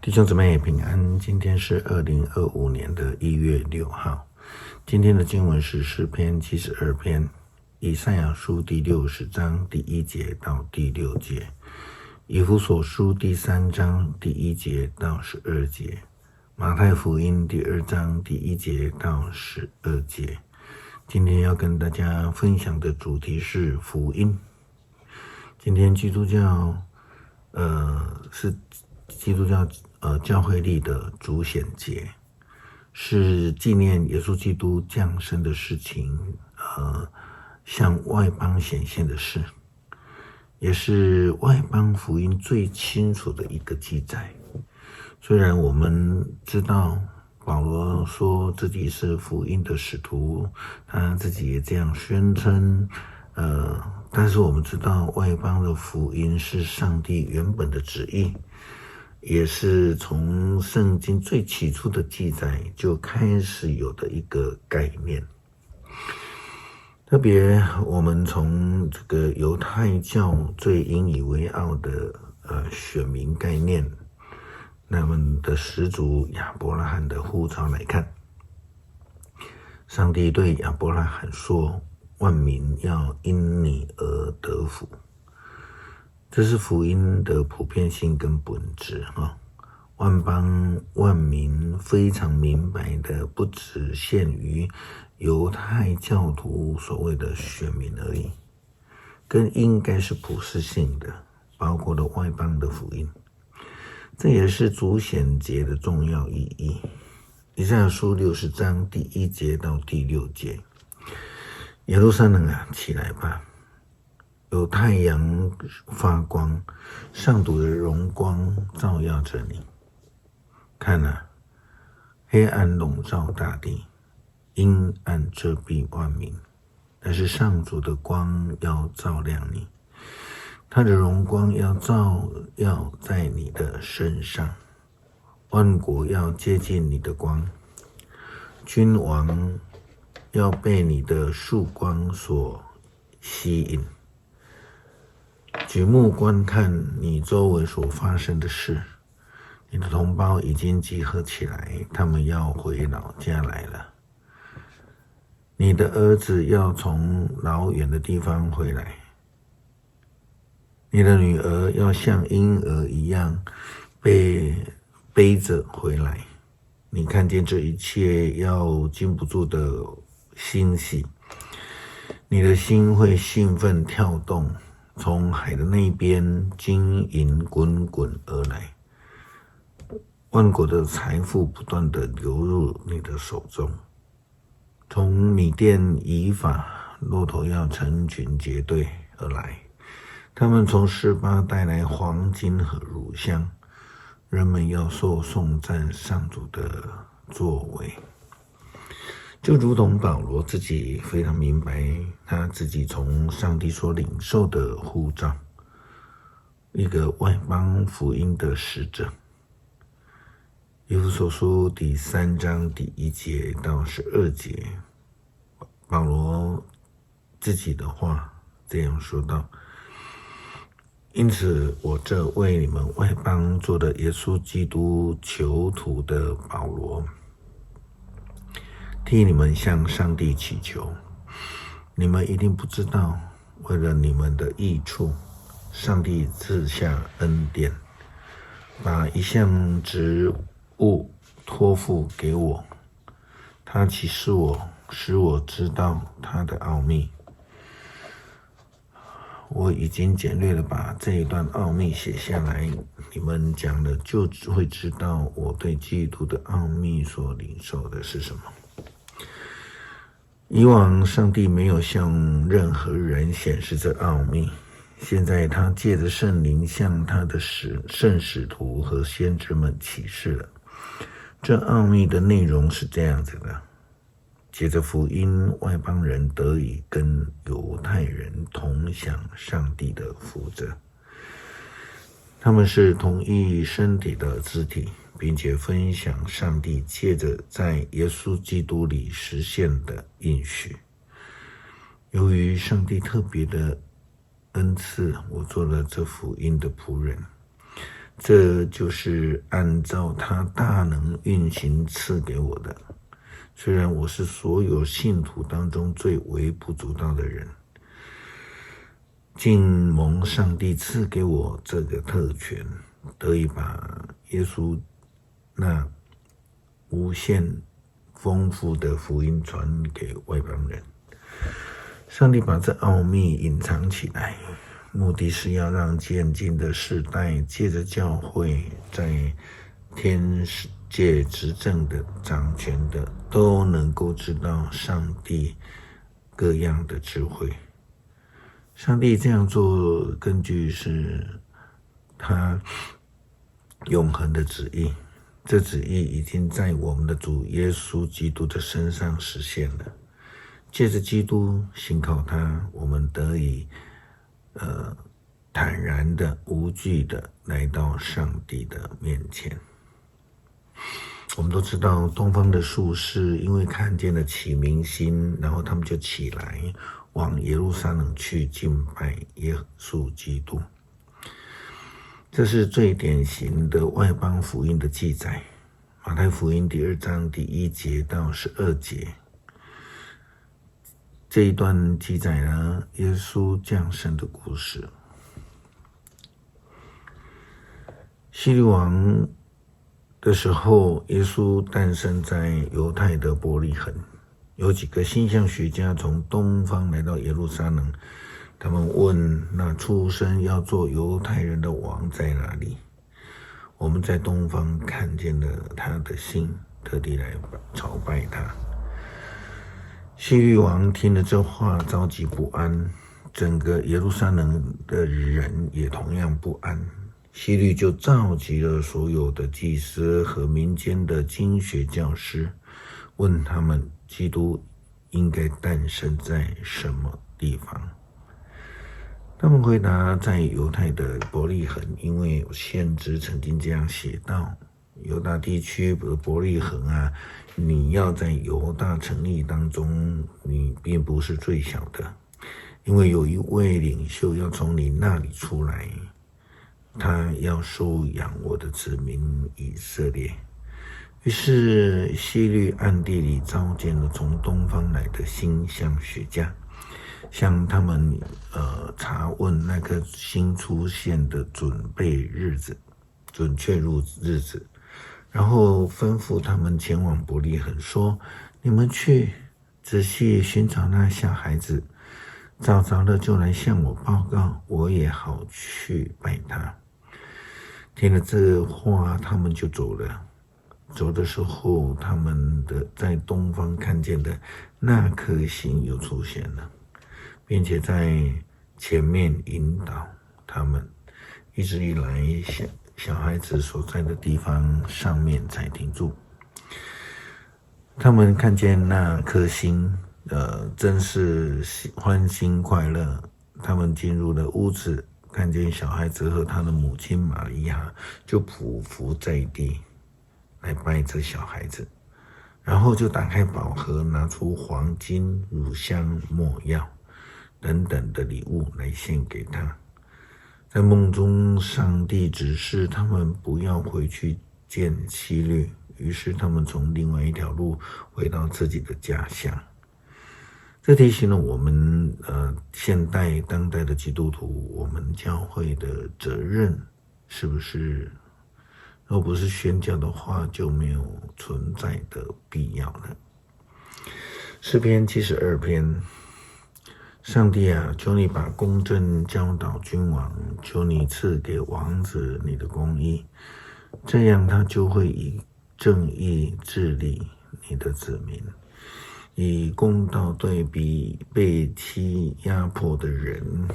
弟兄姊妹平安，今天是2025年1月6号。今天的经文是诗篇72篇，以赛亚书第60章第1节到第6节，以弗所书第3章第1节到12节，马太福音第2章第1节到12节。今天要跟大家分享的主题是福音。今天基督教是基督教教会历的主显节，是纪念耶稣基督降生的事情，向外邦显现的事，也是外邦福音最清楚的一个记载。虽然我们知道保罗说自己是福音的使徒，他自己也这样宣称，但是我们知道外邦的福音是上帝原本的旨意，也是从圣经最起初的记载就开始有的一个概念。特别我们从这个犹太教最引以为傲的选民概念，他们的始祖亚伯拉罕的呼召来看，上帝对亚伯拉罕说，万民要因你而得福。这是福音的普遍性跟本质。万邦万民非常明白的，不只限于犹太教徒所谓的选民而已，更应该是普世性的，包括了外邦的福音。这也是主显节的重要意义。以赛亚书60章第1节到第6节，耶路撒冷啊，起来吧，有太阳发光，上主的荣光照耀着你。看啊，黑暗笼罩大地，阴暗遮蔽万民，但是上主的光要照亮你，他的荣光要照耀在你的身上，万国要接近你的光，君王要被你的曙光所吸引。举目观看你周围所发生的事，你的同胞已经集合起来，他们要回老家来了。你的儿子要从老远的地方回来，你的女儿要像婴儿一样被背着回来。你看见这一切，要禁不住的欣喜，你的心会兴奋跳动，从海的那边金银滚滚而来，万国的财富不断的流入你的手中。从米甸以法，骆驼要成群结队而来，他们从示巴带来黄金和乳香，人们要颂赞上主的作为。就如同保罗自己非常明白他自己从上帝所领受的呼召，一个外邦福音的使者。以弗所书第3章第1节到12节，保罗自己的话这样说道：因此我这为你们外邦做的耶稣基督囚徒的保罗，替你们向上帝祈求。你们一定不知道，为了你们的益处，上帝赐下恩典，把一项职务托付给我，他启示我，使我知道他的奥秘。我已经简略的把这一段奥秘写下来，你们讲了就会知道我对基督的奥秘所领受的是什么。以往上帝没有向任何人显示这奥秘，现在他借着圣灵向他的圣使徒和先知们启示了。这奥秘的内容是这样子的：借着福音，外邦人得以跟犹太人同享上帝的福泽，他们是同一身体的肢体，并且分享上帝借着在耶稣基督里实现的应许。由于上帝特别的恩赐，我做了这福音的仆人。这就是按照他大能运行赐给我的。虽然我是所有信徒当中最微不足道的人，竟蒙上帝赐给我这个特权，得以把耶稣那无限丰富的福音传给外邦人。上帝把这奥秘隐藏起来，目的是要让渐进的世代借着教会在天界执政的掌权的都能够知道上帝各样的智慧。上帝这样做根据是他永恒的旨意，这旨意已经在我们的主耶稣基督的身上实现了。借着基督信靠他，我们得以坦然的无惧的来到上帝的面前。我们都知道东方的术士因为看见了启明星，然后他们就起来往耶路撒冷去敬拜耶稣基督。这是最典型的外邦福音的记载，马太福音第2章第1节到12节。这一段记载了耶稣降生的故事。希律王的时候，耶稣诞生在犹太的伯利恒。有几个星象学家从东方来到耶路撒冷，他们问那出生要做犹太人的王在哪里？我们在东方看见了他的星，特地来朝拜他。希律王听了这话着急不安，整个耶路撒冷的人也同样不安。希律就召集了所有的祭司和民间的经学教师，问他们基督应该诞生在什么地方。他们回答在犹太的伯利恒，因为先知曾经这样写道，犹大地区的伯利恒啊，你要在犹大城邑当中，你并不是最小的，因为有一位领袖要从你那里出来，他要收养我的子民以色列。于是希律暗地里召见了从东方来的星象学家，向他们查问那颗星出现的准确日子，然后吩咐他们前往伯利恒，说：你们去仔细寻找那小孩子，找着了就来向我报告，我也好去拜他。听了这话，他们就走了。走的时候，他们在东方看见的那颗星又出现了，并且在前面引导他们，一直以来小孩子所在的地方上面才停住。他们看见那颗星，真是欢欣快乐。他们进入了屋子，看见小孩子和他的母亲玛利亚，就匍匐在地来拜这小孩子，然后就打开宝盒，拿出黄金、乳香、没药等等的礼物来献给他。在梦中，上帝指示他们不要回去见希律，于是他们从另外一条路回到自己的家乡。这提醒了我们现代当代的基督徒，我们教会的责任是不是若不是宣教的话，就没有存在的必要了。诗篇72篇，上帝啊，求你把公正教导君王，求你赐给王子你的公义，这样他就会以正义治理你的子民，以公道对比被欺压迫的人。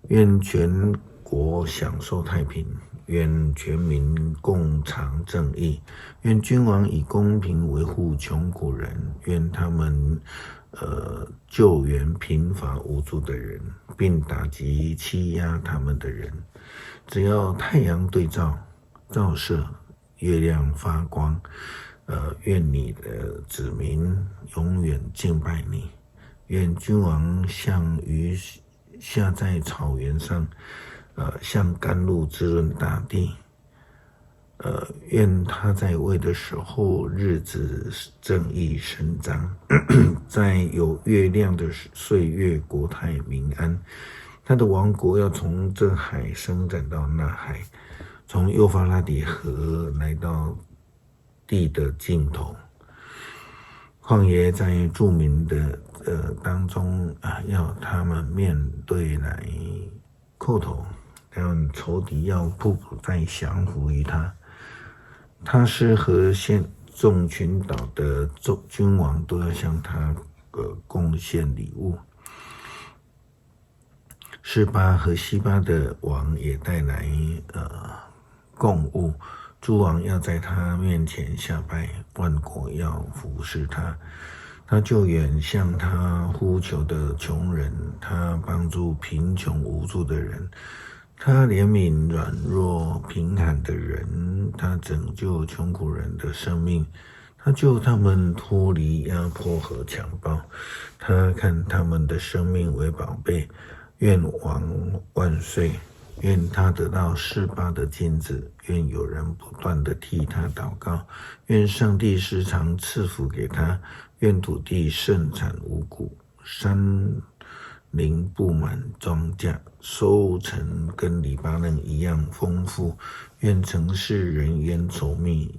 愿全国享受太平，愿全民共尝正义，愿君王以公平维护穷苦人，愿他们救援贫乏无助的人，并打击欺压他们的人。只要太阳对照射，月亮发光，愿你的子民永远敬拜你。愿君王像鱼下在草原上，像甘露滋润大地。愿他在位的时候，日子正义伸张，在有月亮的岁月，国泰民安。他的王国要从这海伸展到那海，从幼发拉底河来到地的尽头。旷野在住民的当中要他们面对来叩头，他们仇敌要匍匐在降服于他。他是和众群岛的君王都要向他贡献礼物。示巴和西巴的王也带来贡物，诸王要在他面前下拜，万国要服侍他。他救援向他呼求的穷人，他帮助贫穷无助的人，他怜悯软弱贫寒的人，他拯救穷苦人的生命，他救他们脱离压迫和强暴，他看他们的生命为宝贝。愿王万岁！愿他得到示巴的金子，愿有人不断地替他祷告，愿上帝时常赐福给他，愿土地盛产五谷，山林布满庄稼，收成跟黎巴嫩一样丰富。愿城市人烟稠密，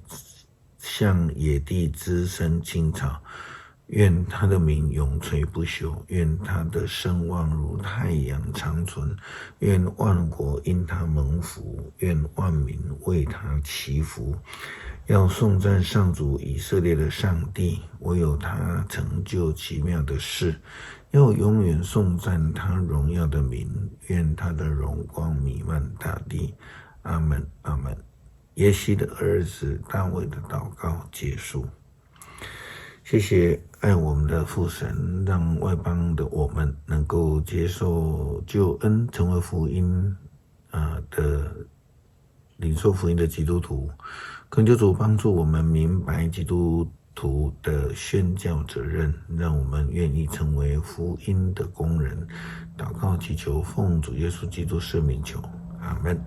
像野地滋生青草。愿他的名永垂不朽，愿他的声望如太阳长存，愿万国因他蒙福，愿万民为他祈福。要颂赞上主以色列的上帝，唯有他成就奇妙的事，要永远颂赞他荣耀的名，愿他的荣光弥漫大地。阿们，阿们。耶西的儿子大卫的祷告结束。谢谢爱我们的父神，让外邦的我们能够接受救恩，成为福音的领受福音的基督徒。恳求主帮助我们明白基督徒的宣教责任，让我们愿意成为福音的工人。祷告祈求奉主耶稣基督圣名求，阿们。